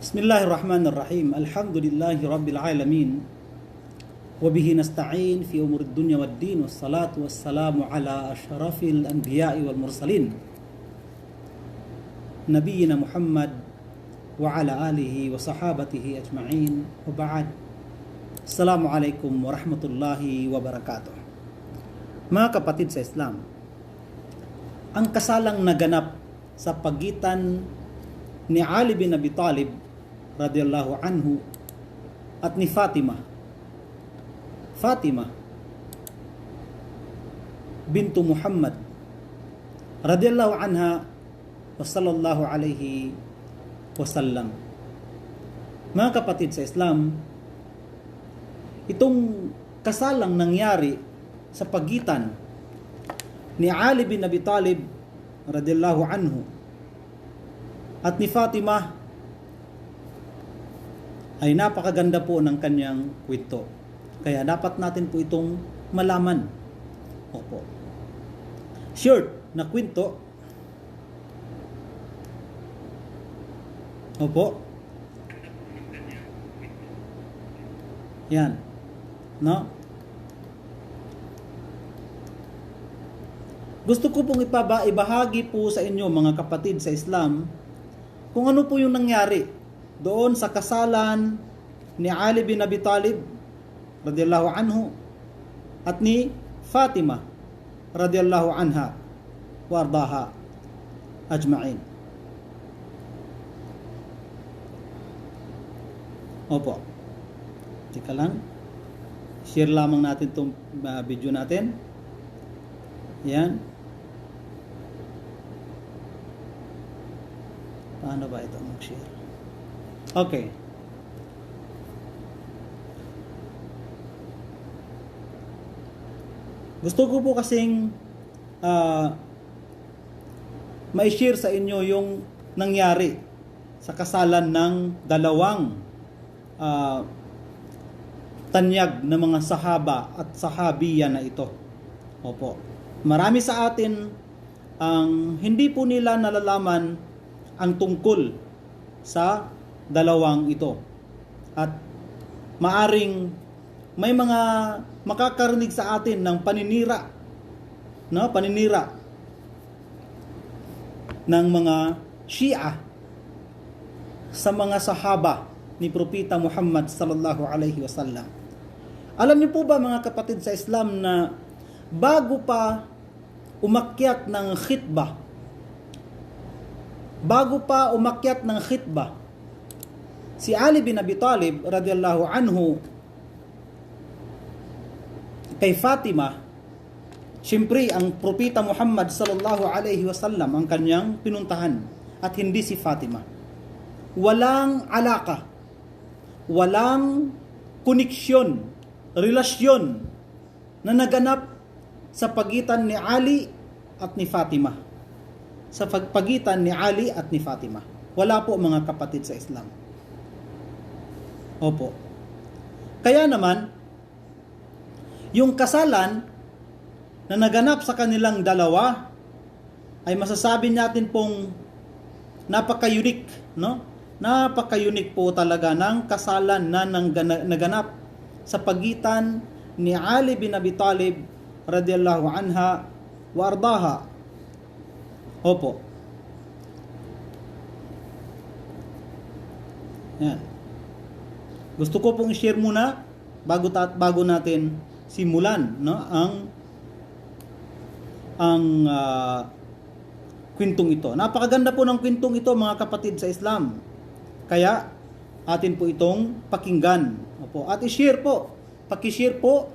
Bismillahirrahmanirrahim. Alhamdulillahi Rabbil Alamin. Wabihi nasta'in fi umur dunya wad din. Wassalatu wassalamu ala ashrafil anbiya'i wal mursalin. Nabiyyina Muhammad wa ala alihi wa sahabatihi ajma'in. Wa ba'd. Assalamualaikum warahmatullahi wabarakatuh. Mga kapatid sa Islam, ang kasalang naganap sa pagitan ni Ali bin Abi Talib radhiyallahu anhu at ni Fatima bintu Muhammad radhiyallahu anha wa sallallahu alaihi wasallam. Mga kapatid sa Islam, itong kasalang nangyari sa pagitan ni Ali bin Abi Talib radhiyallahu anhu at ni Fatima ay napakaganda po ng kanyang kwento. Kaya dapat natin po itong malaman. Opo. Short na kwento. Opo. Yan. No? Gusto ko pong ibahagi po sa inyo, mga kapatid sa Islam, kung ano po yung nangyari doon sa kasalan ni Ali bin Abi Talib radhiyallahu anhu at ni Fatima radhiyallahu anha wa ardaha ajma'in. Opo. Tika lang. Share lamang natin itong video natin. Yan. Paano ba ito mag-share? Okay. Gusto ko po kasing ma-share sa inyo yung nangyari sa kasalan ng dalawang tanyag na mga sahaba at sahabiya na ito. Opo. Marami sa atin ang hindi po nila nalalaman ang tungkol sa dalawang ito. At maaring may mga makakarinig sa atin ng paninira, no? Paninira ng mga Shia sa mga sahaba ni Propeta Muhammad sallallahu alaihi wasallam. Alam niyo po ba, mga kapatid sa Islam, na bago pa umakyat ng khitbah, si Ali bin Abi Talib radhiyallahu anhu kay Fatima, siyempre ang Propeta Muhammad sallallahu alaihi wasallam ang kanyang pinuntahan at hindi si Fatima. Walang alaka, walang koneksyon, relasyon na naganap sa pagitan ni Ali at ni Fatima. Sa pagitan ni Ali at ni Fatima. Wala po, mga kapatid sa Islam. Opo. Kaya naman, yung kasalan na naganap sa kanilang dalawa ay masasabi natin pong napaka-unique, no? Napaka-unique po talaga ng kasalan na naganap sa pagitan ni Ali bin Abi Talib radhiyallahu anha wa ardaha. Opo. Yan. Gusto ko pong i-share muna bago natin simulan, no, ang kwentong ito. Napakaganda po ng kwentong ito, mga kapatid sa Islam. Kaya atin po itong pakinggan. Opo. At i-share po. Paki-share po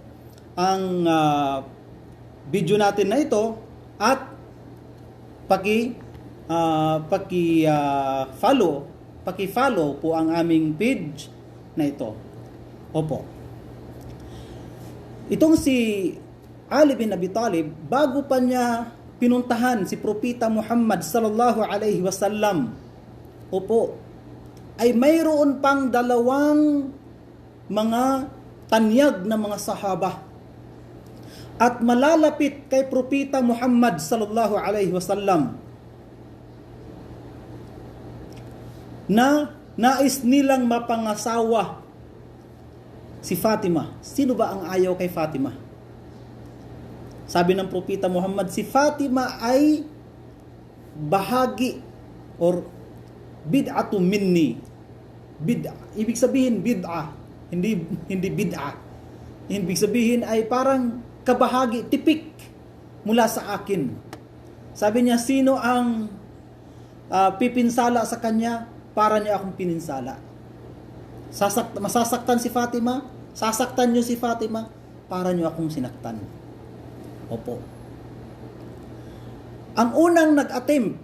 ang video natin na ito at paki-follow po ang aming page na ito. Opo. Itong si Ali bin Abi Talib, bago pa niya pinuntahan si Propeta Muhammad sallallahu alaihi wasallam, opo, ay mayroon pang dalawang mga tanyag na mga sahaba at malalapit kay Propeta Muhammad sallallahu alaihi wasallam na Nais nilang mapangasawa si Fatima. Sino ba ang ayaw kay Fatima? Sabi ng Propeta Muhammad, si Fatima ay bahagi or bid'atu minni. Bid'a. Ibig sabihin bid'a, hindi bid'a. Ibig sabihin ay parang kabahagi, tipik mula sa akin. Sabi niya, sino ang pipinsala sa kanya, para niya akong pininsala. Masasaktan si Fatima, sasaktan niyo si Fatima, para niyo akong sinaktan. Opo. Ang unang nag-attempt,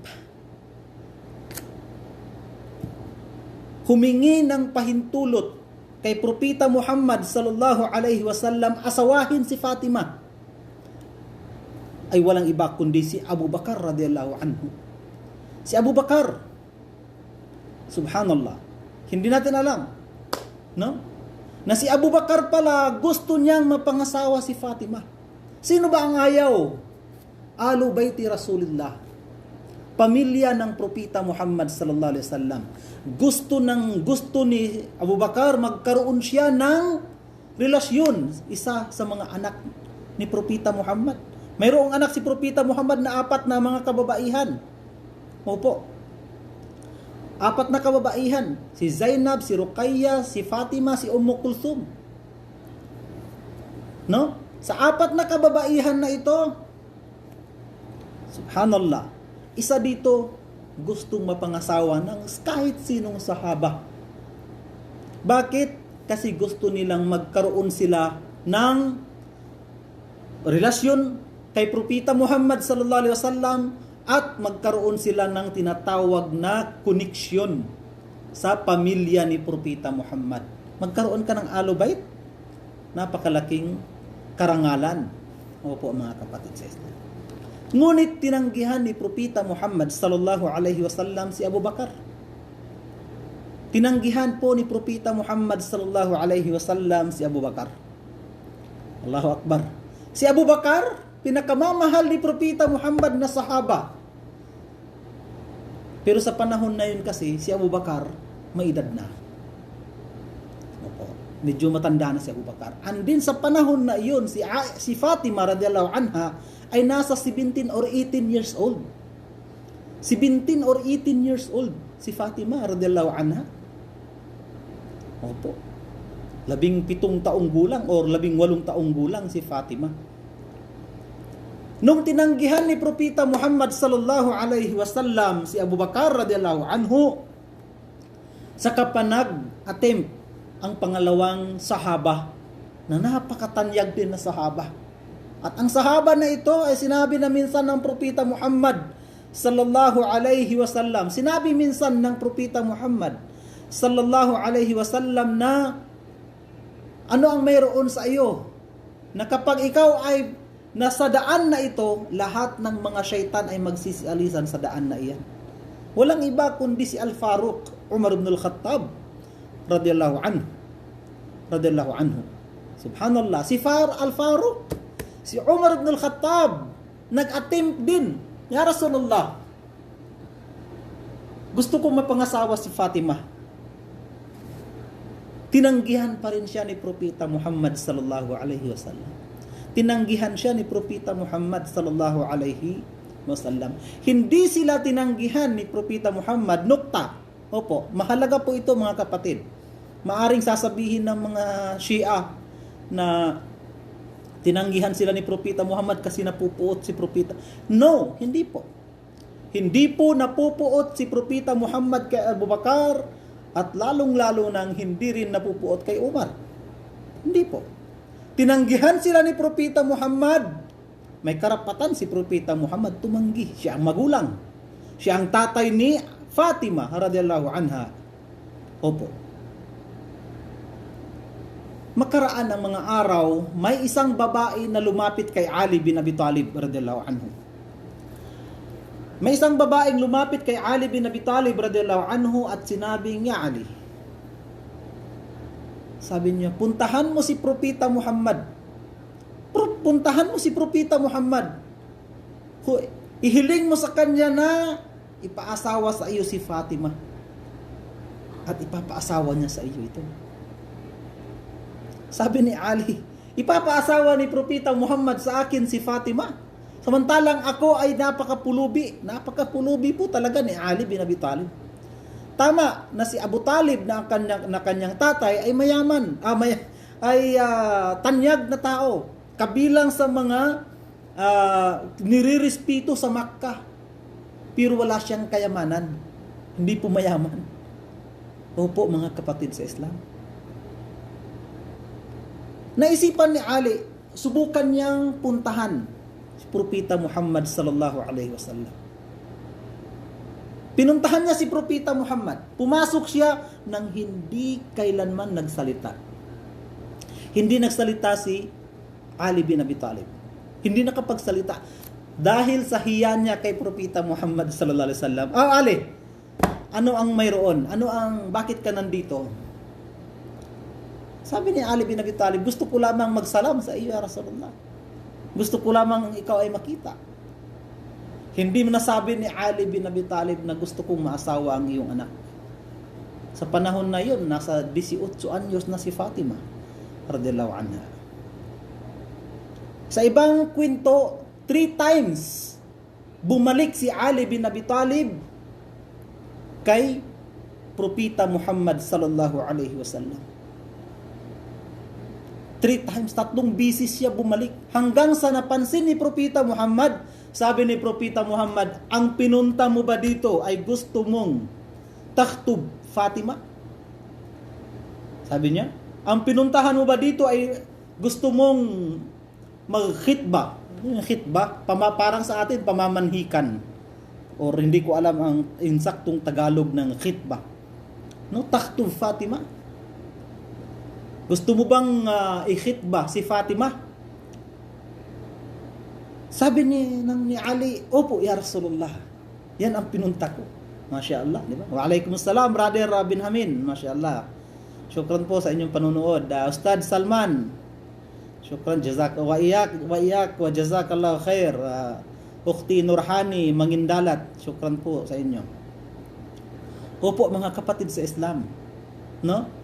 humingi ng pahintulot kay Propeta Muhammad sallallahu alaihi wasallam, asawahin si Fatima, ay walang iba kundi si Abu Bakar radhiyallahu anhu. Si Abu Bakar, subhanallah, hindi natin alam, no? Na si Abu Bakar pala gusto niyang mapangasawa si Fatima. Sino ba ang ayaw? Alu Bayti Rasulillah, pamilya ng Propeta Muhammad sallallahu alaihi wasallam. Gusto ni Abu Bakar magkaroon siya ng relasyon, isa sa mga anak ni Propeta Muhammad. Mayroong anak si Propeta Muhammad na 4 na mga kababaihan. Opo. 4 na kababaihan. Si Zainab, si Ruqayya, si Fatima, si Kulthum. No? Sa 4 na kababaihan na ito, subhanallah, isa dito gustong mapangasawa ng kahit sinong sahaba. Bakit? Kasi gusto nilang magkaroon sila ng relasyon kay Propeta Muhammad sallallahu alaihi wasallam, at magkaroon sila ng tinatawag na koneksyon sa pamilya ni Propeta Muhammad. Magkaroon ka ng Ahlul Bait, napakalaking karangalan. Opo mga kapatid sa Islam. Ngunit tinanggihan ni Propeta Muhammad sallallahu alaihi wasallam si Abu Bakar. Tinanggihan po ni Propeta Muhammad sallallahu alaihi wasallam si Abu Bakar. Allahu Akbar. Si Abu Bakar, pinakamamahal ni Propeta Muhammad na sahaba. Pero sa panahon na yun kasi, si Abu Bakar, may edad na. Opo, medyo matanda na si Abu Bakar. And din sa panahon na yun, si Fatima radhiyallahu anha ay nasa 17 or 18 years old. 17 or 18 years old si Fatima radhiyallahu anha. Opo. 17 taong gulang or 18 taong gulang si Fatima. Nung tinanggihan ni Propeta Muhammad sallallahu alaihi wasallam si Abu Bakar radhiyallahu anhu, saka pa nag-attempt ang pangalawang sahaba na napakatanyag din na sahaba. At ang sahaba na ito ay sinabi na minsan ng Propeta Muhammad sallallahu alaihi wasallam. Sinabi minsan ng Propeta Muhammad sallallahu alaihi wasallam na ano ang mayroon sa iyo, na kapag ikaw ay nasa daan na ito, lahat ng mga syaitan ay magsisialisan sa daan na iyan. Walang iba kundi si Al-Faruq, Umar ibn al-Khattab radhiyallahu anhu. Radhiyallahu anhu. Subhanallah, si Al-Faruq, si Umar ibn al-Khattab, nag-attempt din. Ya Rasulullah, gusto kong mapangasawa si Fatima. Tinanggihan pa rin siya ni Propeta Muhammad sallallahu alaihi wasallam. Tinanggihan siya ni Propeta Muhammad sallallahu alaihi wasallam. Hindi sila tinanggihan ni Propeta Muhammad, nukta. Opo, mahalaga po ito mga kapatid. Maaring sasabihin ng mga Shia na tinanggihan sila ni Propeta Muhammad kasi napupuot si Propeta. No, hindi po. Hindi po napupuot si Propeta Muhammad kay Abu Bakar, at lalong-lalo nang hindi rin napupuot kay Umar. Hindi po. Tinanggihan sila ni Propeta Muhammad. May karapatan si Propeta Muhammad tumanggi. Siya ang magulang. Siya ang tatay ni Fatima radhiyallahu anha. Opo. Makaraan ng mga araw, may isang babae na lumapit kay Ali bin Abi Talib radhiyallahu anhu. May isang babaeng lumapit kay Ali bin Abi Talib radhiyallahu anhu at sinabi niya, Ali, sabi niya, puntahan mo si Propeta Muhammad. Puntahan mo si Propeta Muhammad. Ihiling mo sa kanya na ipaasawa sa iyo si Fatima. at ipapaasawa niya sa iyo ito. Sabi ni Ali, ipapaasawa ni Propeta Muhammad sa akin si Fatima. Samantalang ako ay napakapulubi po talaga ni Ali bin Abi Talib. Tama na si Abu Talib na kanyang tatay ay mayaman, tanyag na tao, kabilang sa mga nirirespeto sa Makkah. Pero wala siyang kayamanan, hindi po mayaman. Opo mga kapatid sa Islam. Naisipan ni Ali, subukan niyang puntahan si Propeta Muhammad sallallahu alaihi wasallam. Pinuntahan niya si Propeta Muhammad. Pumasok siya nang hindi kailanman nagsalita. Hindi nagsalita si Ali bin Abi Talib. Hindi nakapagsalita dahil sa hiya niya kay Propeta Muhammad sallallahu alaihi wasallam. Ali, ano ang mayroon? Bakit ka nandito? Sabi ni Ali bin Abi Talib, gusto ko lamang magsalam sa iyo, ya Rasulullah. Gusto ko lamang ikaw ay makita. Hindi mo nasabi ni Ali bin Abi Talib na gusto kong maasawa ang iyong anak. Sa panahon na yun, nasa 18 anyos na si Fatima radhiyallahu anha. Sa ibang kwento, 3 times bumalik si Ali bin Abi Talib kay Propeta Muhammad sallallahu alaihi wasallam. 3 times, 3 bisis siya bumalik. Hanggang sa napansin ni Propeta Muhammad, sabi ni Propeta Muhammad, ang pinunta mo ba dito ay gusto mong takhtub Fatima? Sabi niya, ang pinuntahan mo ba dito ay gusto mong magkhitba? Khitba, parang sa atin, pamamanhikan. Or hindi ko alam ang insaktong Tagalog ng khitba. No, takhtub Fatima? Gusto mo bang ikhitba si Fatima? Sabi ni Ali, opo ya Rasulullah. Yan ang pinunta ko. Masya Allah, di ba? Wa alaikumussalam, brother Bin Hamin. Masya Allah. Syukran po sa inyong panunood. Ustad Salman. Syukran, wa iyak wa jazakallahu khair. Ukhti Nurhani Mangindalat. Syukran po sa inyo. Opo mga kapatid sa Islam. No?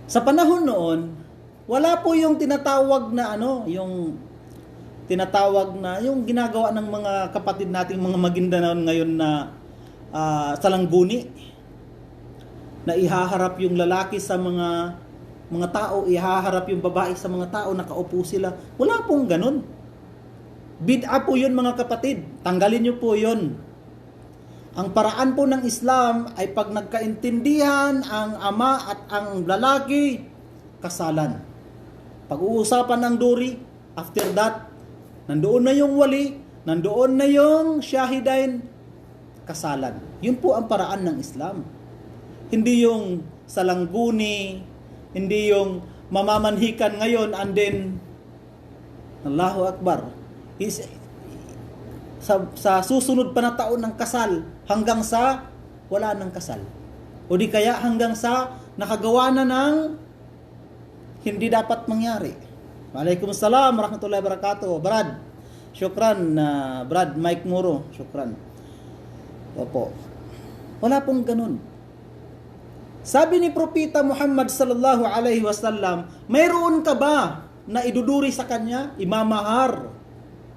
Sa panahon noon, wala po yung tinatawag na yung ginagawa ng mga kapatid nating mga Maguindanao ngayon na salangguni, na ihaharap yung lalaki sa mga tao, ihaharap yung babae sa mga tao, nakaupo sila. Wala pong ganun. Bid'a po yun mga kapatid. Tanggalin nyo po yun. Ang paraan po ng Islam ay pag nagkaintindihan ang ama at ang lalaki, kasalan. Pag-uusapan ng duri, after that, nandoon na yung wali, nandoon na yung syahidain, kasalan. Yun po ang paraan ng Islam. Hindi yung salangguni, hindi yung mamamanhikan ngayon and then, Allahu Akbar, sa susunod pa na taon ng kasal hanggang sa wala ng kasal. O di kaya hanggang sa nakagawa na ng hindi dapat mangyari. Waalaikumsalam warahmatullahi wabarakatuh. Brad, syukran Brad Mike Muro, syukran. Opo. Wala pong ganun. Sabi ni Propeta Muhammad sallallahu alaihi wasallam, mayroon ka ba na iduduri sa kanya, imamahar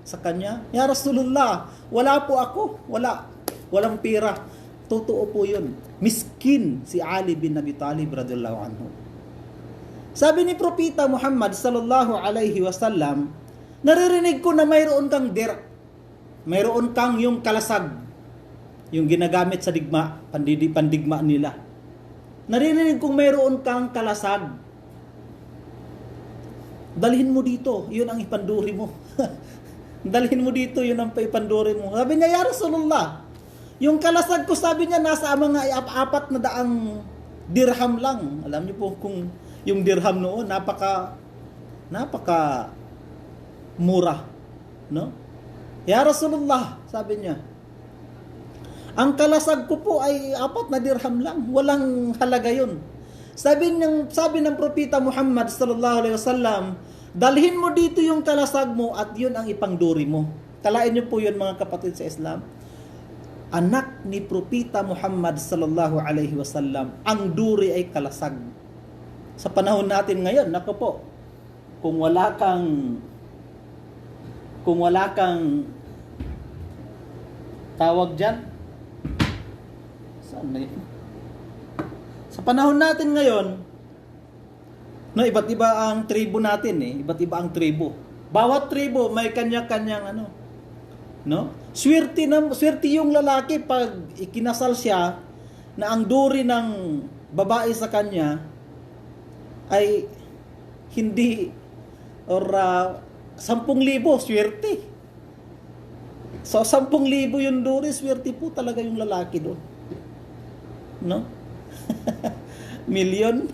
sa kanya? Ya Rasulullah, wala po ako. Walang pira. Totoo po yun. Miskin si Ali bin Abi Talib radhiyallahu anhu. Sabi ni Propeta Muhammad sallallahu alaihi wasallam, naririnig ko na mayroon kang mayroon kang yung kalasag, yung ginagamit sa digma, pandigma nila. Naririnig kong mayroon kang kalasag. Dalhin mo dito, yun ang ipanduri mo. Dalhin mo dito, yun ang ipanduri mo. Sabi niya, ya Rasulullah, yung kalasag ko, sabi niya, nasa mga 400 dirham lang. Alam niyo po kung yung dirham noon, napaka mura. No? Ya Rasulullah, sabi niya, ang kalasag ko po ay 4 na dirham lang. Walang halaga yun. Sabi ng Propeta Muhammad sallallahu alaihi wasallam, dalhin mo dito yung kalasag mo at yun ang ipangduri mo. Kalain niyo po yun mga kapatid sa Islam. anak ni Propeta Muhammad sallallahu alaihi wasallam, ang duri ay kalasag. Sa panahon natin ngayon, nako po, kung wala kang tawag diyan, saan na yun? Sa panahon natin ngayon, no, iba't iba ang tribo natin iba't iba ang tribo. Bawat tribo may kanya-kanyang no? Swerte yung lalaki pag ikinasal siya na ang duri ng babae sa kanya ay hindi or 10,000 swerte. So 10,000 yung duri, swerte po talaga yung lalaki doon. No? Million,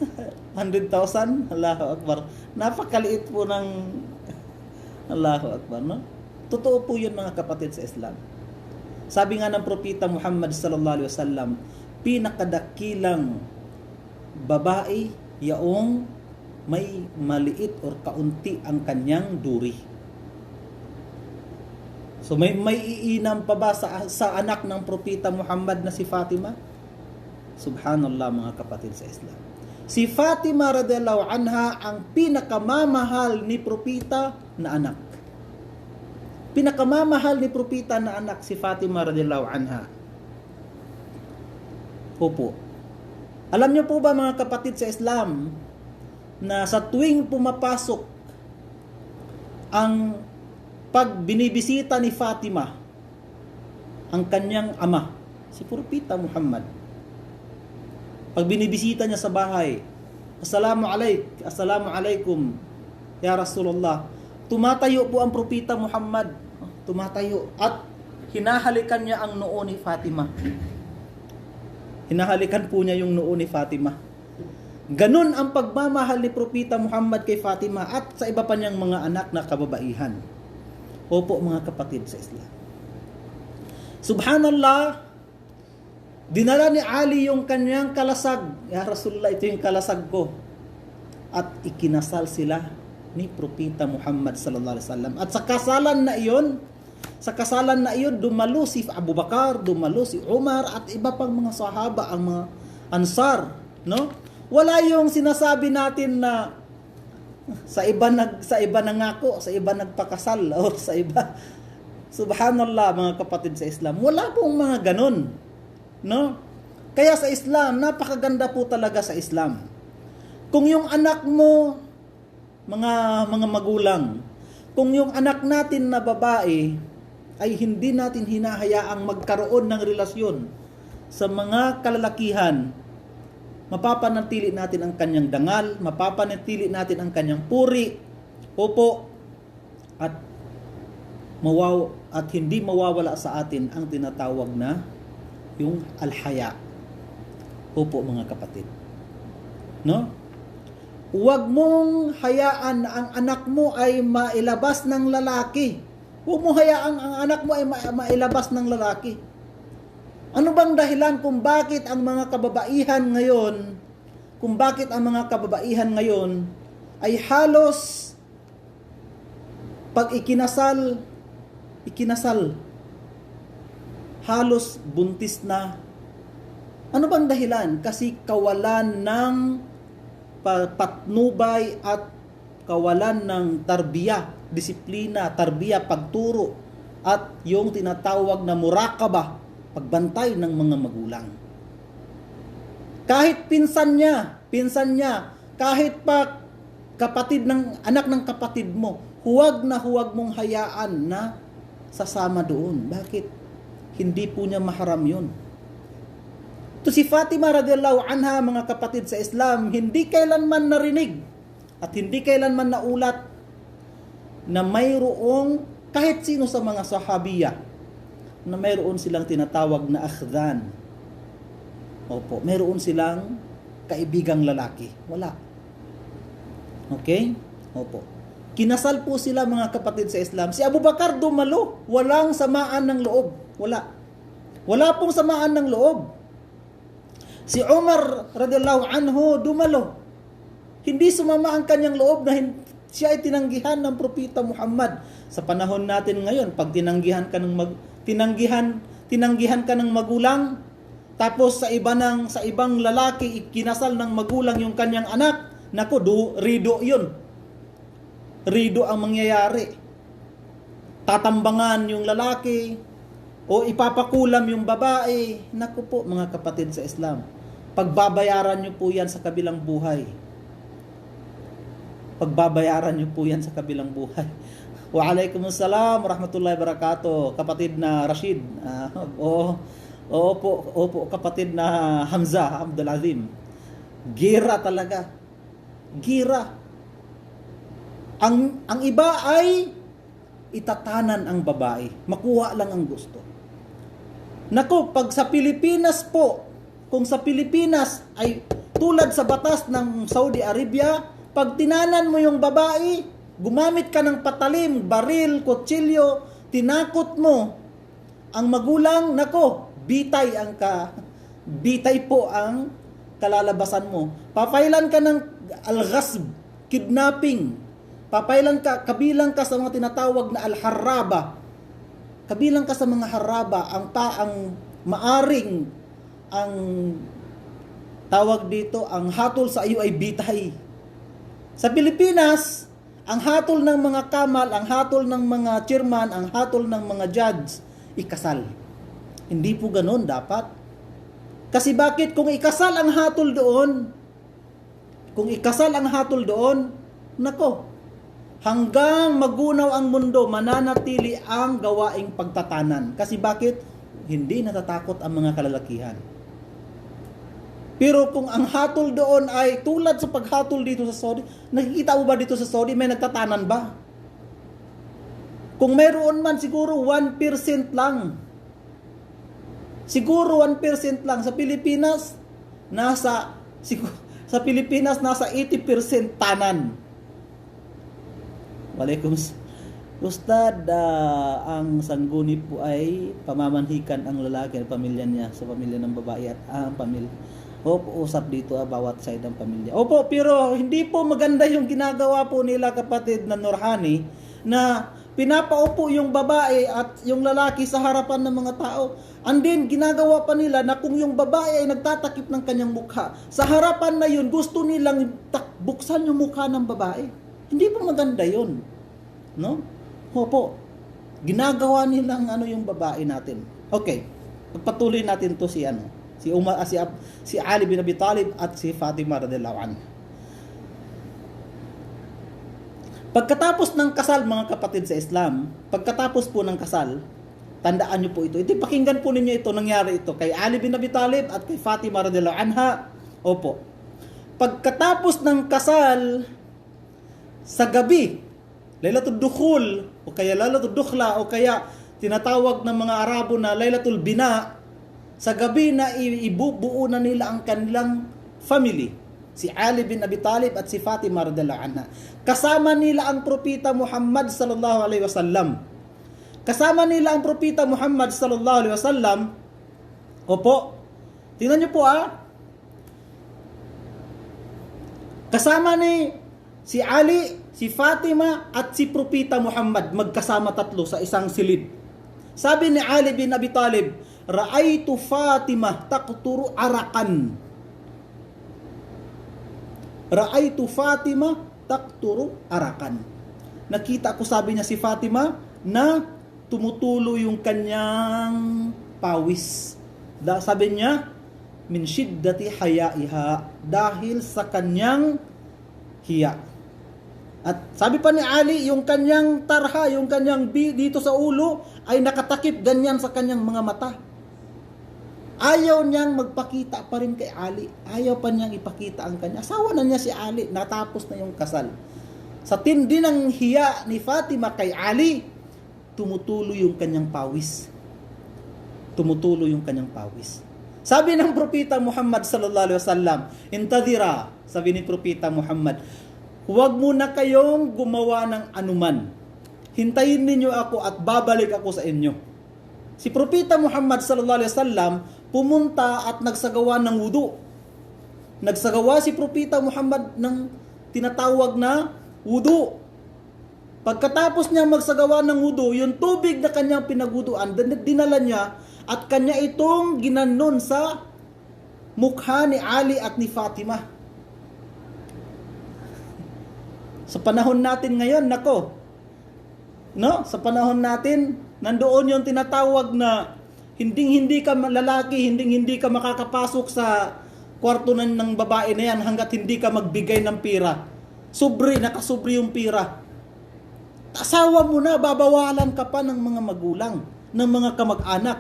100,000, Allahu Akbar. Napakaliit po ng Allahu Akbar, no? Totoo po yun, mga kapatid sa Islam. Sabi nga ng Propeta Muhammad sallallahu alaihi wasallam, pinakadakilang babae yaong may maliit or kaunti ang kanyang duri. So may iinam pa ba sa anak ng Propeta Muhammad na si Fatima? Subhanallah, mga kapatid sa Islam. Si Fatima radhiyallahu anha ang pinakamamahal ni Propeta na anak. Pinakamamahal ni Propeta na anak si Fatima radhiyallahu anha. Opo. Alam niyo po ba, mga kapatid sa Islam, na sa tuwing pumapasok ang pagbinibisita ni Fatima ang kanyang ama, si Propeta Muhammad, pag binibisita niya sa bahay, Assalamu alaikum ya Rasulullah, tumatayo po ang Propeta Muhammad, tumatayo at hinahalikan niya ang noo ni Fatima. Hinahalikan po niya yung noo ni Fatima. Ganun ang pagmamahal ni Propeta Muhammad kay Fatima at sa iba pa niyang mga anak na kababaihan. Opo, mga kapatid sa Islam. Subhanallah, dinala ni Ali yung kanyang kalasag. Ya Rasulullah, ito yung kalasag ko. At ikinasal sila ni Propeta Muhammad sallallahu alaihi wasallam. At sa kasalan na iyon, dumalo si Abu Bakar, dumalo si Umar at iba pang mga sahaba, ang mga Ansar, no? Wala yung sinasabi natin na sa iba nangako, sa iba nagpakasal, o sa iba. Subhanallah, mga kapatid sa Islam. Wala pong mga ganun, no? Kaya sa Islam, napakaganda po talaga sa Islam. Kung yung anak mo, mga magulang, kung yung anak natin na babae ay hindi natin hinahayaang magkaroon ng relasyon sa mga kalalakihan, mapapanatili natin ang kanyang dangal, mapapanatili natin ang kanyang puri, opo, at hindi mawawala sa atin ang tinatawag na yung alhaya. Opo, mga kapatid. No? Huwag mong hayaan na ang anak mo ay mailabas ng lalaki. Huwag mo hayaang ang anak mo ay mailabas ng lalaki. Ano bang dahilan kung bakit ang mga kababaihan ngayon, ay halos pag ikinasal, halos buntis na. Ano bang dahilan? Kasi kawalan ng patnubay at kawalan ng disiplina, pagturo, at yung tinatawag na murakaba, pagbantay ng mga magulang. Kahit pinsan niya, kahit pa anak ng kapatid mo, huwag mong hayaan na sasama doon. Bakit? Hindi po niya maharam yun. To si Fatima radhiyallahu anha, mga kapatid sa Islam, hindi kailanman narinig at hindi kailanman naulat na mayroong kahit sino sa mga sahabiya na mayroon silang tinatawag na akhdan. Opo, mayroon silang kaibigang lalaki. Wala. Okay? Opo. Kinasal po sila, mga kapatid sa Islam. Si Abu Bakar dumalo. Walang samaan ng loob. Wala. Wala pong samaan ng loob. Si Umar radhiyallahu anhu dumalo. Hindi sumama ang kanyang loob na siya ay tinanggihan ng Propeta Muhammad. Sa panahon natin ngayon, pag tinanggihan tinanggihan ka ng magulang, tapos sa ibang lalaki ikinasal ng magulang yung kanyang anak, nako, rido 'yun. Rido ang mangyayari. Tatambangan yung lalaki o ipapakulam yung babae. Nako po mga kapatid sa Islam, pagbabayaran niyo po 'yan sa kabilang buhay. Pagbabayaran niyo po 'yan sa kabilang buhay. Waalaikumsalam warahmatullahi wabarakatuh. Kapatid na Rashid. Opo, kapatid na Hamza Abdul Azim. Gira talaga. Gira. Ang iba ay itatanan ang babae. Makuha lang ang gusto. Nako, pag sa Pilipinas po, kung sa Pilipinas ay tulad sa batas ng Saudi Arabia, pag tinanan mo yung babae, gumamit ka ng patalim, baril, kutsilyo, tinakot mo ang magulang, nako, bitay po ang kalalabasan mo. Papailan ka ng al-ghasb, kidnapping. Kabilang ka sa mga tinatawag na al-harraba. Kabilang ka sa mga harraba, ang maaring, ang tawag dito, ang hatol sa iyo ay bitay. Sa Pilipinas, ang hatol ng mga kamal, ang hatol ng mga chairman, ang hatol ng mga judge, ikasal. Hindi po ganoon dapat. Kasi bakit? Kung ikasal ang hatol doon, nako, hanggang magunaw ang mundo, mananatili ang gawaing pagtatanan. Kasi bakit? Hindi natatakot ang mga kalalakihan. Pero kung ang hatol doon ay tulad sa paghatol dito sa Saudi, nakikita mo ba dito sa Saudi may nagtatanan ba? Kung mayroon man, siguro 1% lang. Siguro 1% lang. Sa Pilipinas, nasa 80% tanan. Waalaikumsalam. Ustad, ang sangguni po ay pamamanhikan ang lalaki at pamilya niya sa pamilya ng babae at ang pamilya. Opo, usap dito bawat side ng pamilya. Opo, pero hindi po maganda yung ginagawa po nila, kapatid na Nurhani, na pinapaupo yung babae at yung lalaki sa harapan ng mga tao. And then, ginagawa pa nila na kung yung babae ay nagtatakip ng kanyang mukha, sa harapan na yun, gusto nilang buksan yung mukha ng babae. Hindi po maganda yun. No? Opo. Ginagawa nilang yung babae natin. Okay. Pagpatuloy natin to si Ali bin Abi Talib at si Fatima radhiyallahu anha. Pagkatapos ng kasal, mga kapatid sa Islam, pagkatapos po ng kasal, tandaan niyo po ito. Pakinggan po ninyo ito, nangyari ito kay Ali bin Abi Talib at kay Fatima radhiyallahu anha. Opo. Pagkatapos ng kasal, sa gabi, Laylatul Dukhul, o kaya Laylatul Dukhla, o kaya tinatawag ng mga Arabo na Laylatul Bina, sa gabi na ibubuo na nila ang kanilang family, si Ali bin Abi Talib at si Fatima radhiyallahu anha. Kasama nila ang propeta Muhammad sallallahu alaihi wasallam. Kasama nila ang propeta Muhammad sallallahu alaihi wasallam. Opo. Tingnan niyo po Kasama ni si Ali, si Fatima at si propeta Muhammad, magkasama tatlo sa isang silid. Sabi ni Ali bin Abi Talib, "Ra'aitu Fatimah taqturu arakan." Ra'aitu Fatimah taqturu arakan. Nakita ko, sabi niya, si Fatima na tumutulo yung kanyang pawis. Sabi niya, min shiddati hayaiha, dahil sa kanyang hiya. At sabi pa ni Ali, yung kanyang tarha, yung kanyang dito sa ulo ay nakatakip ganyan sa kanyang mga mata. Ayaw niyang magpakita pa rin kay Ali. Ayaw pa niyang ipakita ang kanya. Asawa na niya si Ali. Natapos na yung kasal. Sa tindi ng hiya ni Fatima kay Ali, tumutulo yung kanyang pawis. Tumutulo yung kanyang pawis. Sabi ng propeta Muhammad sallallahu alaihi wasallam, "Intadira," sabi ni propeta Muhammad, "huwag muna kayong gumawa ng anuman. Hintayin ninyo ako at babalik ako sa inyo." Si propeta Muhammad sallallahu alaihi wasallam pumunta at nagsagawa ng wudu. Nagsagawa si propeta Muhammad ng tinatawag na wudu. Pagkatapos niya magsagawa ng wudu, yung tubig na kanyang pinagwuduan, dinala niya At kanya itong ginanon sa mukha ni Ali at ni Fatima. Sa panahon natin ngayon, nako, no? Sa panahon natin, nandoon yung tinatawag na hindi ka lalaki, hindi ka makakapasok sa kwarto ng babae na yan hanggat hindi ka magbigay ng pira. Nakasubri yung pira. Asawa mo na, babawalan ka pa ng mga magulang, ng mga kamag-anak.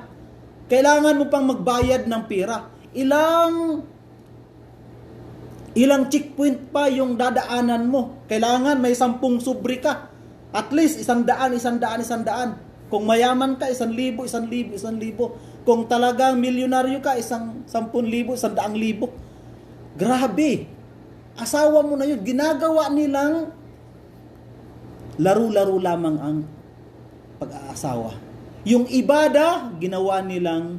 Kailangan mo pang magbayad ng pira. Ilang checkpoint pa yung dadaanan mo. Kailangan may 10 subri ka. At least 100. Kung mayaman ka, 1,000. Kung talagang milyonaryo ka, 10,000, 100,000. Grabe. Asawa mo na yun. Ginagawa nilang laro-laro lamang ang pag-aasawa. Yung ibada, ginawa nilang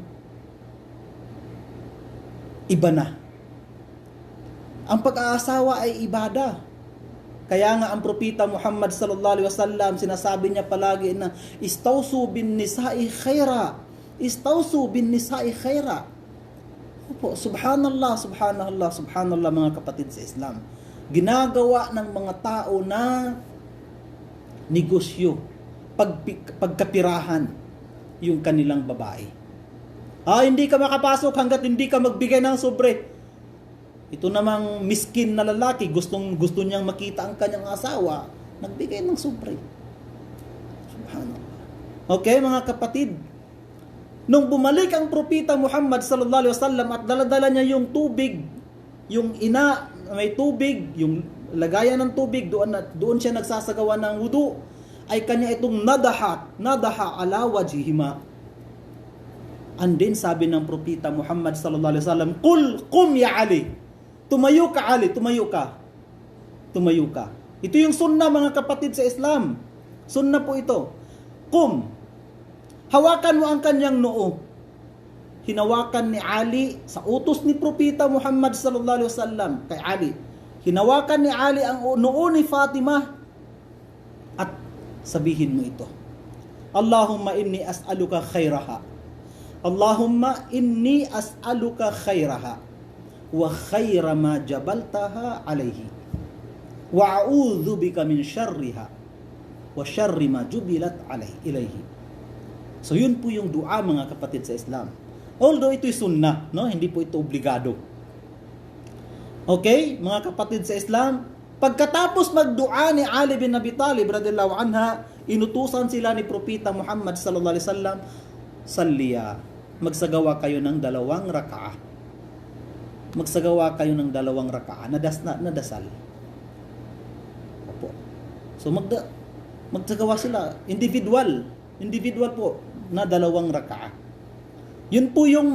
iba na. Ang pag-aasawa ay ibada. Kaya nga ang propeta Muhammad sallallahu alaihi wasallam, sinasabi niya palagi na istawsu bin nisa'i khaira. Istawsu bin nisa'i khaira. Opo, subhanallah mga kapatid sa Islam. Ginagawa ng mga tao na negosyo, pagkapirahan yung kanilang babae. Hindi ka makapasok hanggat hindi ka magbigay ng sobre. Ito namang miskin na lalaki, gusto niyang makita ang kanyang asawa, nagbigay ng sobre. Subhanallah. Okay, mga kapatid. Nung bumalik ang propeta Muhammad sallallahu alaihi wasallam at dala-dala niya yung tubig, yung may tubig, yung lagayan ng tubig, doon siya nagsasagawa ng wudu, ay kanya itong nadaha ala wajhihima. And then sabi ng propeta Muhammad sallallahu alaihi wasallam, qum ya Ali. Tumayo ka Ali, tumayo ka. Ito yung sunnah mga kapatid sa Islam. Sunnah po ito. Qum. Hawakan mo ang kanyang noo. Hinawakan ni Ali sa utos ni propeta Muhammad sallallahu alaihi wasallam kay Ali. Hinawakan ni Ali ang noo ni Fatima at sabihin mo ito. Allahumma inni as'aluka khairaha. Allahumma inni as'aluka khairaha wa khaira ma jabaltaha alayhi wa a'udzu bika min syarriha wa syarri ma jubilat ilayhi. So yun po yung dua mga kapatid sa Islam. Although ito'y sunnah, no? Hindi po ito obligado. Okay, mga kapatid sa Islam, pagkatapos magdua ni Ali bin Abi Talib radhiyallahu anha, inutusan sila ni propeta Muhammad sallallahu alaihi wasallam, salliya, magsagawa kayo ng 2 rak'ah. Magsagawa kayo ng 2 rak'ah na dasal. Opo. So magsagawa sila individual po na 2 rak'ah. Yun po yung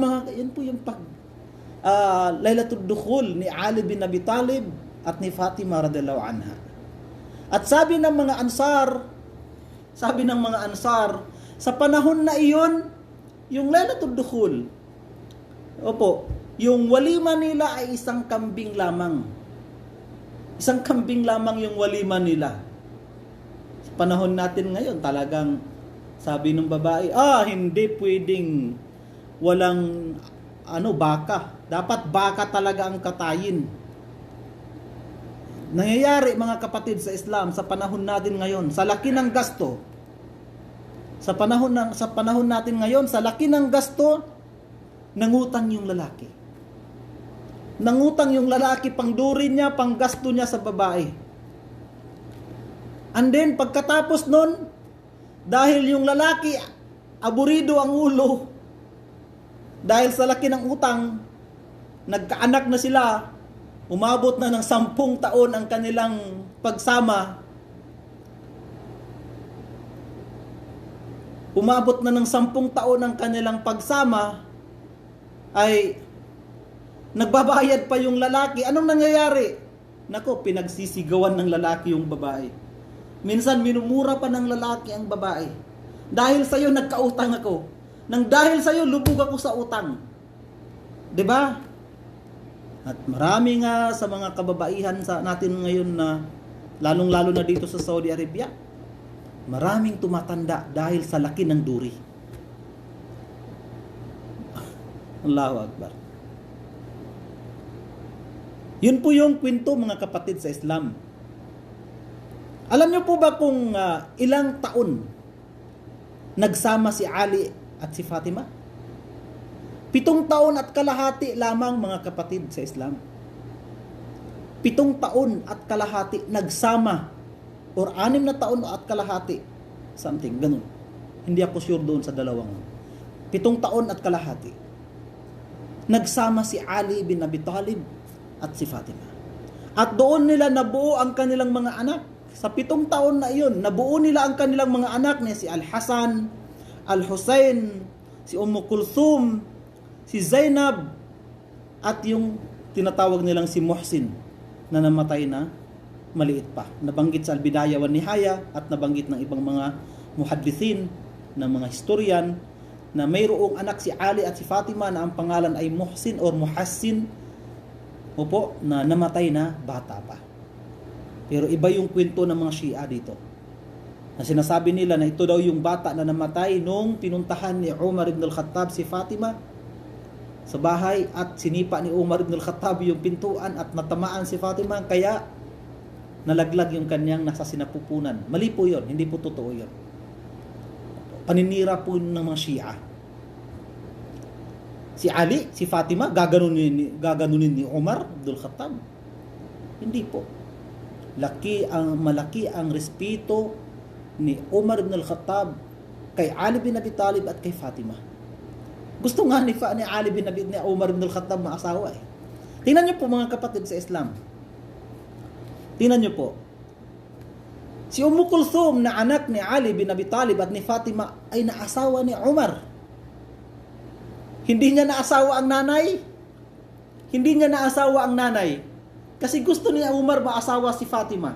Lailatul Dukhul ni Ali bin Abi Talib at ni Fatima radhiyallahu anha. At sabi ng mga ansar, sa panahon na iyon, yung Lailatul Dukhul, opo, yung walima nila ay 1 kambing lamang. 1 kambing lamang yung walima nila. Sa panahon natin ngayon, talagang sabi ng babae, hindi pwedeng walang baka. Dapat baka talaga ang katayin. Nangyayari mga kapatid sa Islam sa panahon natin ngayon, sa laki ng gasto. Sa panahon natin ngayon, sa laki ng gasto, nangutang yung lalaki. Nangutang yung lalaki, pangduri niya, panggasto niya sa babae. And then pagkatapos nun, dahil yung lalaki, aburido ang ulo, dahil sa laki ng utang, nagkaanak na sila, umabot na ng 10 taon ang kanilang pagsama, ay nagbabayad pa yung lalaki. Anong nangyayari? Nako, pinagsisigawan ng lalaki yung babae. Minsan minumura pa ng lalaki ang babae. Dahil sa'yo nagkautang ako. Dahil sa'yo lubog ako sa utang. 'Di ba? At marami nga sa mga kababaihan natin ngayon na lalong-lalo na dito sa Saudi Arabia, maraming tumatanda dahil sa laki ng duri. Allahu Akbar. Yun po yung kwento, mga kapatid, sa Islam. Alam niyo po ba kung ilang taon nagsama si Ali at si Fatima? 7 taon at kalahati lamang, mga kapatid, sa Islam. 7 taon at kalahati nagsama, or 6 na taon at kalahati, something, ganun. Hindi ako sure doon sa dalawang. 7 taon at kalahati nagsama si Ali bin Abi Talib at si Fatima. At doon nila nabuo ang kanilang mga anak. Sa 7 taon na iyon, nabuo nila ang kanilang mga anak na si Al-Hasan, Al-Husayn, si Kulthum, si Zainab, at yung tinatawag nilang si Muhsin na namatay na maliit pa. Nabanggit sa Al-Bidaya wa Nihaya at nabanggit ng ibang mga muhaddithin, ng mga historian, na mayroong anak si Ali at si Fatima na ang pangalan ay Muhsin or Muhassin, opo, na namatay na bata pa. Pero iba yung kwento ng mga Shia dito. Na sinasabi nila na ito daw yung bata na namatay nung pinuntahan ni Umar ibn al-Khattab si Fatima sa bahay at sinipa ni Umar ibn al-Khattab yung pintuan at natamaan si Fatima, kaya nalaglag yung kanyang nasa sinapupunan. Mali po yun, hindi po totoo yun. Paninira po ng mga Shia. Si Ali, si Fatima, gaganunin ni Umar ibn al-Khattab. Hindi po. Malaki ang respeto ni Umar ibn al-Khattab kay Ali bin Abi Talib at kay Fatima. Gusto nga ni Ali bin Umar ibn al-Khattab maasawa eh. Tingnan niyo po, mga kapatid, sa Islam. Tingnan niyo po. Si Kulthum na anak ni Ali bin Abi Talib at ni Fatima ay naasawa ni Umar. Hindi niya naasawa ang nanay. Hindi niya naasawa ang nanay. Kasi gusto ni Umar maasawa si Fatima.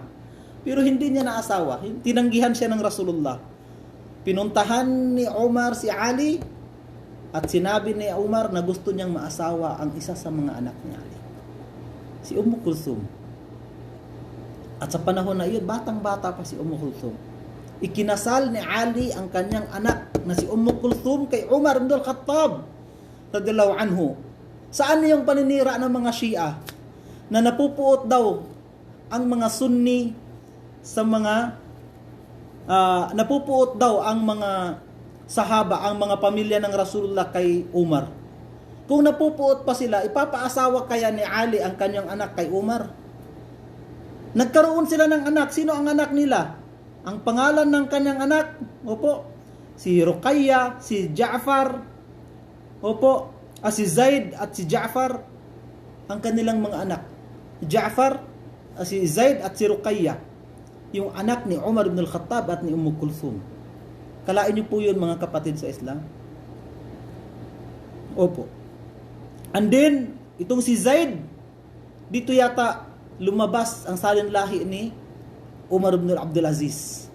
Pero hindi niya naasawa. Tinanggihan siya ng Rasulullah. Pinuntahan ni Umar si Ali at sinabi ni Umar na gusto niyang maasawa ang isa sa mga anak ni Ali, si Kulthum. At sa panahon na iyon, batang-bata pa si Kulthum. Ikinasal ni Ali ang kanyang anak na si Kulthum kay Umar ibn al-Khattab radhiyallahu anhu. Saan yung paninira ng mga Shia na napupuot daw ang mga Sunni sa mga napupuot daw ang mga sahaba, ang mga pamilya ng Rasulullah kay Umar? Kung napupuot pa sila, ipapaasawa kaya ni Ali ang kanyang anak kay Umar? Nagkaroon sila ng anak. Sino ang anak nila? Ang pangalan ng kanyang anak, opo, si Ruqayya, si Ja'far, opo, si Zaid at si Ja'far, ang kanilang mga anak. Ja'far, si Zaid at si Ruqayya, yung anak ni Umar ibn al-Khattab at ni Kulthum. Kalain niyo po yun, mga kapatid sa Islam. Opo. And then, itong si Zaid, dito yata lumabas ang salin lahi ni Umar ibn Abdul Aziz.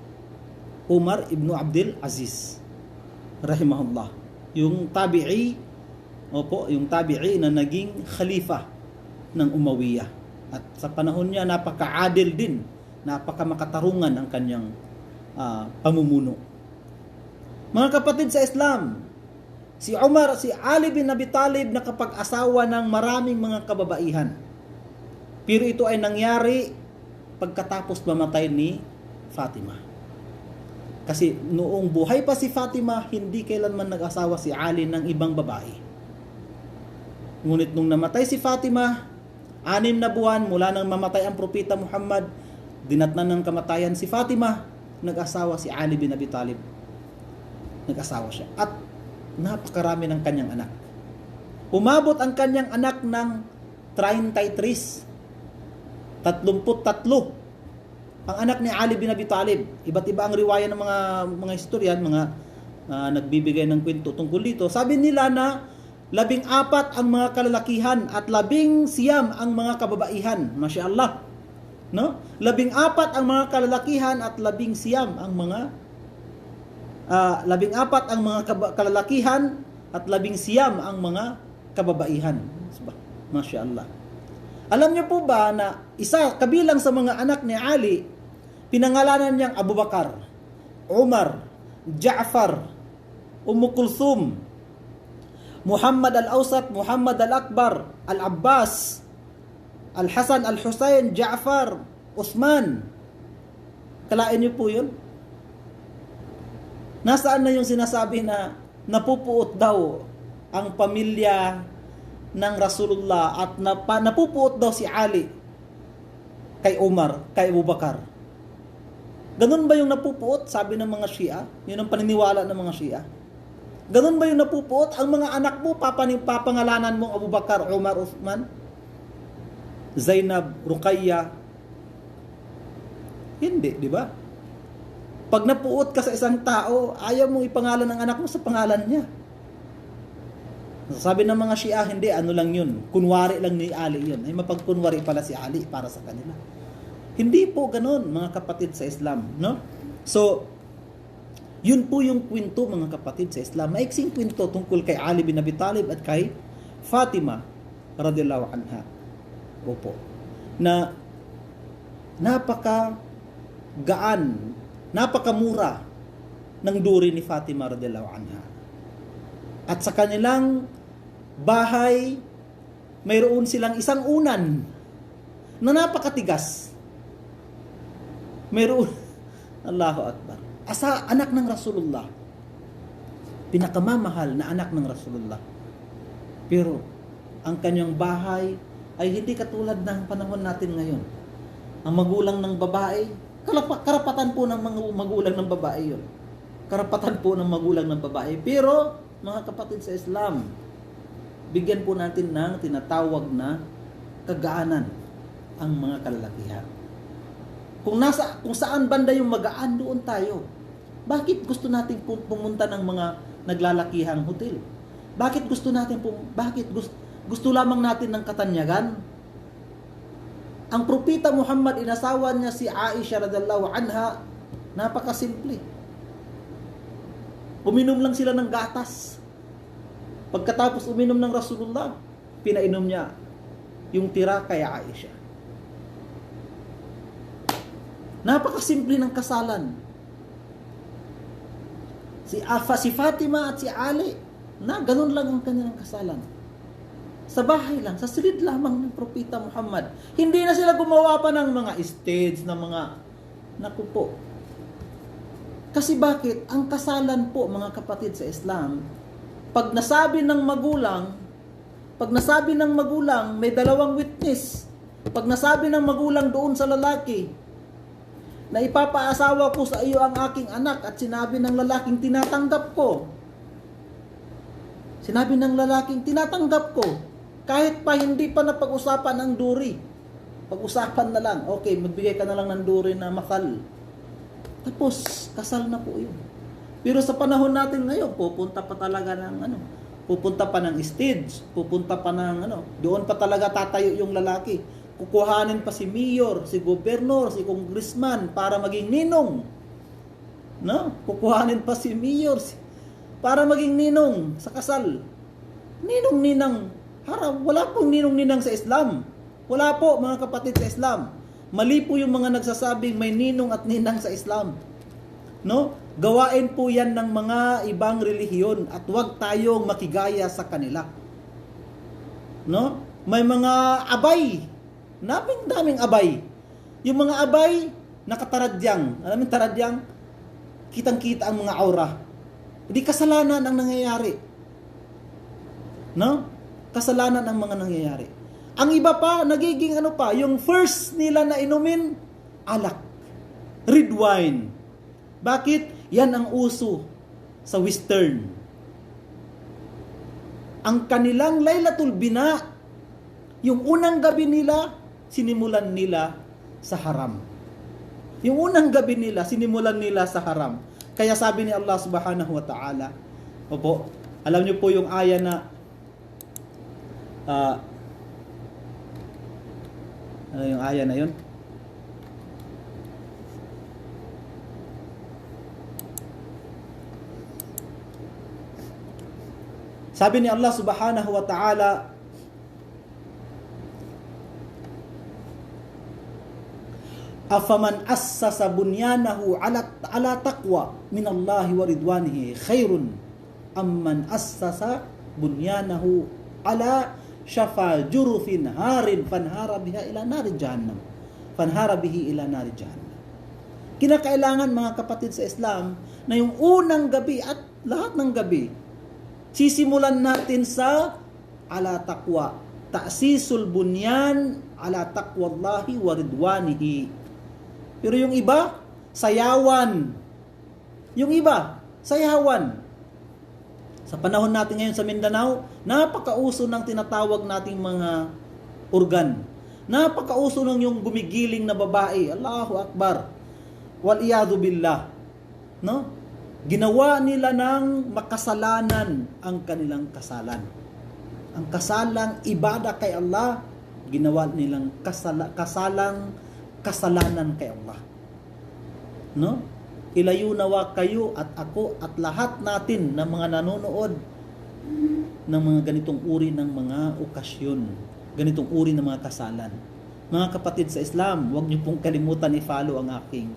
Umar ibn Abdul Aziz rahimahullah. Yung tabi'i, opo, yung tabi'i na naging khalifa ng Umayyah. At sa panahon niya, napaka-adil din, napaka-makatarungan ang kanyang pamumuno. Mga kapatid sa Islam, si Ali bin Abi Talib nakapag-asawa ng maraming mga kababaihan. Pero ito ay nangyari pagkatapos mamatay ni Fatima. Kasi noong buhay pa si Fatima, hindi kailanman nag-asawa si Ali ng ibang babae. Ngunit nung namatay si Fatima, 6 na buwan mula nang mamatay ang propeta Muhammad, dinatnan ng kamatayan si Fatima, nag-asawa si Ali bin Abi Talib. Nag-asawa siya. At napakarami ng kanyang anak. Umabot ang kanyang anak ng 33. 33 ang anak ni Ali bin Abi Talib. Iba't iba ang riwaya ng mga historian, mga nagbibigay ng kwento tungkol dito. Sabi nila na 14 ang mga kalalakihan at 19 ang mga kababaihan. Masyaallah. No? 14 ang mga kalalakihan at 19 ang mga 14 ang mga kalalakihan at 19 ang mga kababaihan. Masyaallah. Alam niyo po ba na kabilang sa mga anak ni Ali, pinangalanan niyang Abu Bakar, Umar, Ja'far, Kulthum, Muhammad al-Awsat, Muhammad al-Akbar, al-Abbas, al-Hasan, al-Husayn, Ja'far, Uthman. Kalain niyo po yun? Nasaan na yung sinasabi na napupuot daw ang pamilya ng Rasulullah at napupuot daw si Ali kay Umar, kay Abu Bakar? Ganun ba yung napupuot? Sabi ng mga Shia. Yun ang paniniwala ng mga Shia. Ganun ba yung napupuot? Ang mga anak mo, papangalanan mo Abu Bakar, Umar, Uthman, Zainab, Ruqayya? Hindi, di ba? Pag napuot ka sa isang tao, ayaw mong ipangalan ng anak mo sa pangalan niya. Sabi ng mga Shia, hindi, ano lang yun. Kunwari lang ni Ali yun. Ay mapagkunwari pala si Ali para sa kanila. Hindi po ganun, mga kapatid sa Islam. No? So, yun po yung kwento, mga kapatid sa Islam. Maiksing kwento tungkol kay Ali bin Abi Talib at kay Fatima radhiyallahu anha. Opo. Na napaka-gaan, napakamura ng duri ni Fatima radhiyallahu anha. At sa kanilang bahay, mayroon silang isang unan na napakatigas. Mayroon, Allahu Akbar. Asa anak ng Rasulullah. Pinakamamahal na anak ng Rasulullah. Pero ang kanyang bahay ay hindi katulad ng panahon natin ngayon. Ang magulang ng babae, karapatan po ng mga magulang ng babae yun. Karapatan po ng magulang ng babae. Pero, mga kapatid sa Islam, bigyan po natin ng tinatawag na kagaanan ang mga kalalakihan. Kung saan banda yung magaan, doon tayo. Bakit gusto natin pumunta ng mga naglalakihang hotel? Bakit gusto lamang natin ng katanyagan? Ang propeta Muhammad, inasawa niya si Aisha radhiyallahu anha, napakasimple. Uminom lang sila ng gatas. Pagkatapos uminom ng Rasulullah, pinainom niya yung tira kay Aisha. Napakasimple ng kasalan. Si Fatima at si Ali, ganun lang ang kanilang kasalan. Sa bahay lang, sa silid lamang ng propeta Muhammad. Hindi na sila gumawa pa ng mga stage, ng mga, naku po. Kasi bakit? Ang kasalan po, mga kapatid sa Islam, pag nasabi ng magulang, may dalawang witness. Pag nasabi ng magulang doon sa lalaki, na ipapaasawa ko sa iyo ang aking anak, at sinabi ng lalaking tinatanggap ko. Sinabi ng lalaking tinatanggap ko. Kahit pa hindi pa napag-usapan ang duri. Pag-usapan na lang. Okay, magbigay ka na lang ng duri na makal. Tapos, kasal na po yun. Pero sa panahon natin ngayon, pupunta pa talaga ng pupunta pa ng stage, pupunta pa ng doon pa talaga tatayo yung lalaki. Kukuhanin pa si mayor, si gobernador, si congressman para maging ninong. No? Kukuhanin pa si mayor para maging ninong sa kasal. Ninong-ninang. Wala pong ninong-ninang sa Islam. Wala po, mga kapatid sa Islam. Mali po yung mga nagsasabing may ninong at ninang sa Islam. No? Gawain po yan ng mga ibang relihiyon at huwag tayong makigaya sa kanila. No? May mga abay. Daming abay. Yung mga abay, nakataradyang. Alam mo taradyang? Kitang-kita ang mga aura. Hindi kasalanan ang nangyayari. No? Kasalanan ang mga nangyayari. Ang iba pa, nagiging yung first nila na inumin, alak. Red wine. Bakit? Yan ang uso sa Western. Ang kanilang Laylatul Bina, yung unang gabi nila, sinimulan nila sa haram. Yung unang gabi nila, sinimulan nila sa haram. Kaya sabi ni Allah subhanahu wa ta'ala, opo, alam niyo po yung aya na, ano yung aya na yun? Sabi ni Allah subhanahu wa ta'ala, afaman assasa bunyanahu ala taqwa min Allah wa ridwanihi khairun amman assasa bunyanahu ala shafa jurufin harin fanhara biha ila nari jahannam. Fanhara bihi ila nari jahannam. Kinakailangan mga kapatid sa Islam na yung unang gabi at lahat ng gabi, sisimulan natin sa ala taqwa. Ta'sisul bunyan ala taqwallahi wa ridwanihi. Pero yung iba, sayawan. Yung iba, sayawan. Sa panahon natin ngayon sa Mindanao, napakauso ng tinatawag nating mga organ. Napakauso ng yung gumigiling na babae. Allahu Akbar. Wal-iyadu billah. No? Ginawa nila ng makasalanan ang kanilang kasalan. Ang kasalang ibada kay Allah, ginawa nilang kasalanan kay Allah. No? Ilayo nawa kayo at ako at lahat natin na mga nanonood ng mga ganitong uri ng mga okasyon, ganitong uri ng mga kasalan. Mga kapatid sa Islam, huwag niyo pong kalimutan i-follow ang aking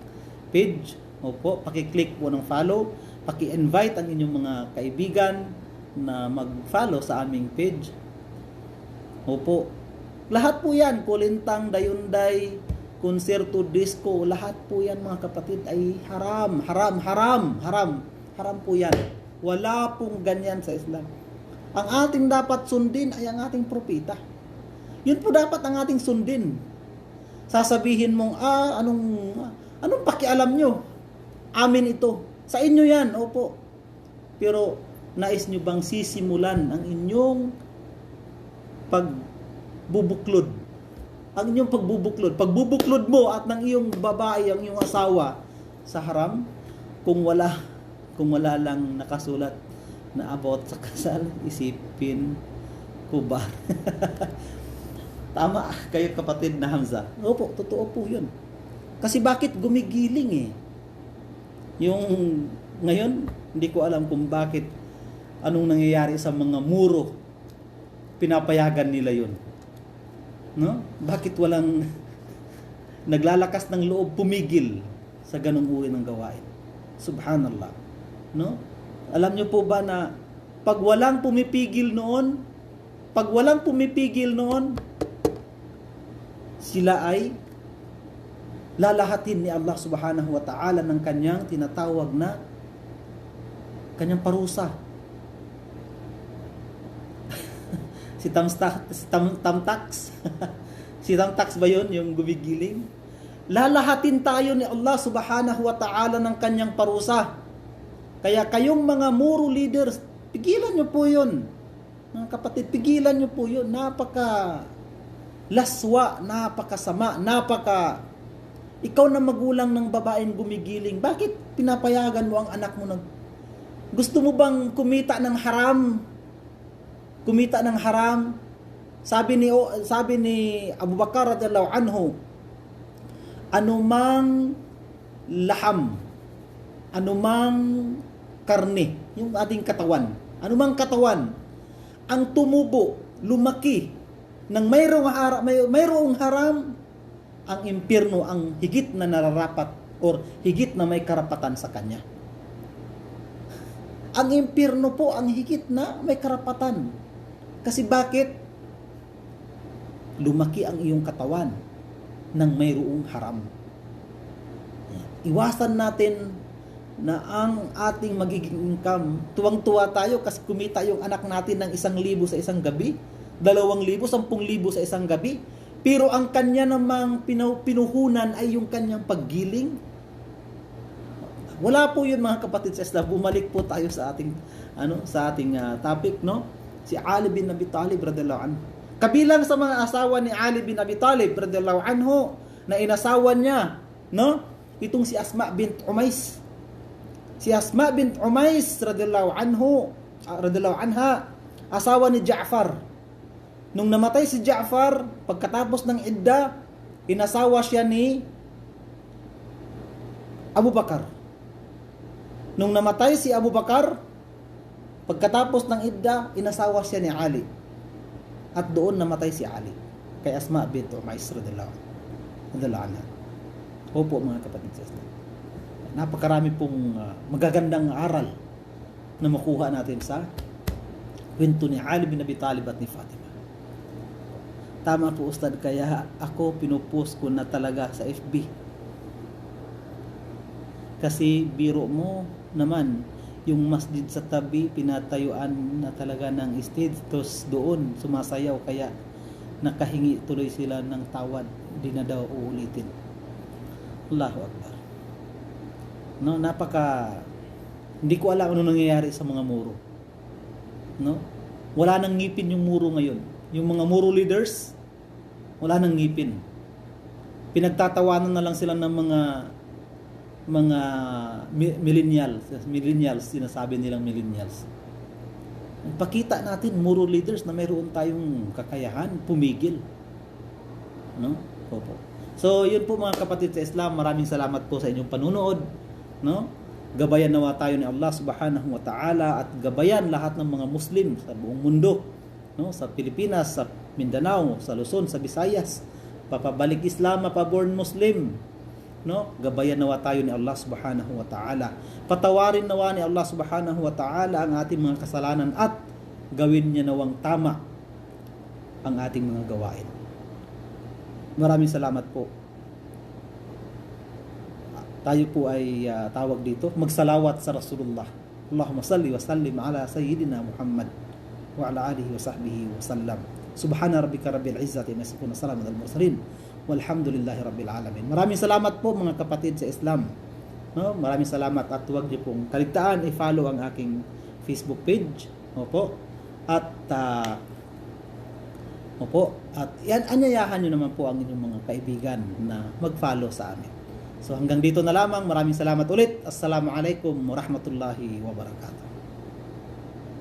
page. Opo, paki-click po ng follow, paki-invite ang inyong mga kaibigan na mag-follow sa aming page. Opo. Lahat po yan, kulintang, dayunday, konserto, disco, lahat po yan mga kapatid ay haram po yan. Wala pong ganyan sa Islam. Ang ating dapat sundin ay ang ating propeta. Yun po dapat ang ating sundin. Sasabihin mong, anong pakialam nyo? Amin ito. Sa inyo yan, opo. Pero, nais nyo bang sisimulan ang inyong pagbubuklod? Ang inyong pagbubuklod mo at ng iyong babae, ang iyong asawa sa haram, kung wala lang nakasulat na about sa kasal, isipin ko ba? Tama kayo kapatid na Hamza. Opo, totoo po yun. Kasi bakit gumigiling Yung ngayon, hindi ko alam kung bakit, anong nangyayari sa mga muro, pinapayagan nila yun. No? Bakit walang naglalakas ng loob pumigil sa ganung uri ng gawain? Subhanallah. No? Alam niyo po ba na pag walang pumipigil noon, sila ay lalahatin ni Allah subhanahu wa ta'ala ng kanyang tinatawag na kanyang parusa. si Tamtax. Si Tamtax ba yun, yung gumigiling? Lalahatin tayo ni Allah subhanahu wa ta'ala ng kanyang parusa. Kaya kayong mga muro leaders, pigilan nyo po yun. Mga kapatid, pigilan nyo po yun. Napaka laswa, napakasama, ikaw na magulang ng babaeng gumigiling, bakit pinapayagan mo ang anak mo gusto mo bang kumita ng haram? Sabi ni Abu Bakar radhiyallahu anhu, anumang laham, anumang karne, yung ating katawan, anumang katawan ang tumubo, lumaki ng mayroong haram, ang impyerno ang higit na nararapat or higit na may karapatan sa kanya. Ang impyerno po ang higit na may karapatan. Kasi bakit? Lumaki ang iyong katawan ng mayroong haram. Iwasan natin na ang ating magiging income, tuwang-tuwa tayo kasi kumita yung anak natin ng 1,000 sa isang gabi, 2,000, 10,000 sa isang gabi. Pero ang kanya namang pinuhunan ay yung kanyang paggiling. Wala po yun mga kapatid sa Islam. Bumalik po tayo sa ating topic, no? Si Ali bin Abi Talib radhiyallahu anhu. Kabilang sa mga asawa ni Ali bin Abi Talib radhiyallahu anhu na inasawa niya, no? Itong si Asma bint Umais. Si Asma bint Umais radhiyallahu anha, asawa ni Ja'far. Nung namatay si Ja'far, pagkatapos ng idda, inasawa siya ni Abu Bakar. Nung namatay si Abu Bakar, pagkatapos ng idda, inasawa siya ni Ali. At doon namatay si Ali. Kay Asma bint Umais radhiyallahu anha. Opo mga kapatid sa Islam. Napakarami pong magagandang aral na makuha natin sa Kwento ni Ali bin Abi Talib at ni Fatima. Tama po Ustad, kaya ako pinupost ko na talaga sa FB. Kasi biro mo naman, yung masjid sa tabi, pinatayuan na talaga ng stage, tapos doon sumasayaw, kaya nakahingi tuloy sila ng tawad, hindi na daw uulitin. Allahu Akbar. No, hindi ko alam ano nangyayari sa mga muro. No? Wala nang ngipin yung muro ngayon. Yung mga muro leaders, wala nang ngipin. Pinagtatawanan na lang sila ng mga millennials, sinasabi nilang millennials. Pakita natin muro leaders na mayroon tayong kakayahan pumigil. No? Opo. So, yun po mga kapatid sa Islam, maraming salamat po sa inyong panunood, no? Gabayan nawa tayo ni Allah Subhanahu wa Ta'ala at gabayan lahat ng mga Muslim sa buong mundo, no? Sa Pilipinas, sa Mindanao, sa Luzon, sa Visayas, papabalik Islam, mapaborn Muslim, no? Gabayan nawa tayo ni Allah Subhanahu wa Ta'ala. Patawarin nawa ni Allah Subhanahu wa Ta'ala ang ating mga kasalanan at gawin niya nawang tama ang ating mga gawain. Maraming salamat po. Tayo po ay tawag dito, magsalawat sa Rasulullah. Allahumma salli wa sallim ala sayyidina Muhammad wa ala alihi wa sahbihi wa sallam. Subhana rabbika rabbil izzati amma yasifun, salamun alal mursalin walhamdulillahi rabbil alamin. Maraming salamat po mga kapatid sa Islam. No? Maraming salamat at huwag niyo pong kaligtaan i-follow ang aking Facebook page. Opo. At yan, anyayahan nyo naman po ang inyong mga kaibigan na mag-follow sa amin. So hanggang dito na lamang. Maraming salamat ulit. Assalamualaikum warahmatullahi wabarakatuh.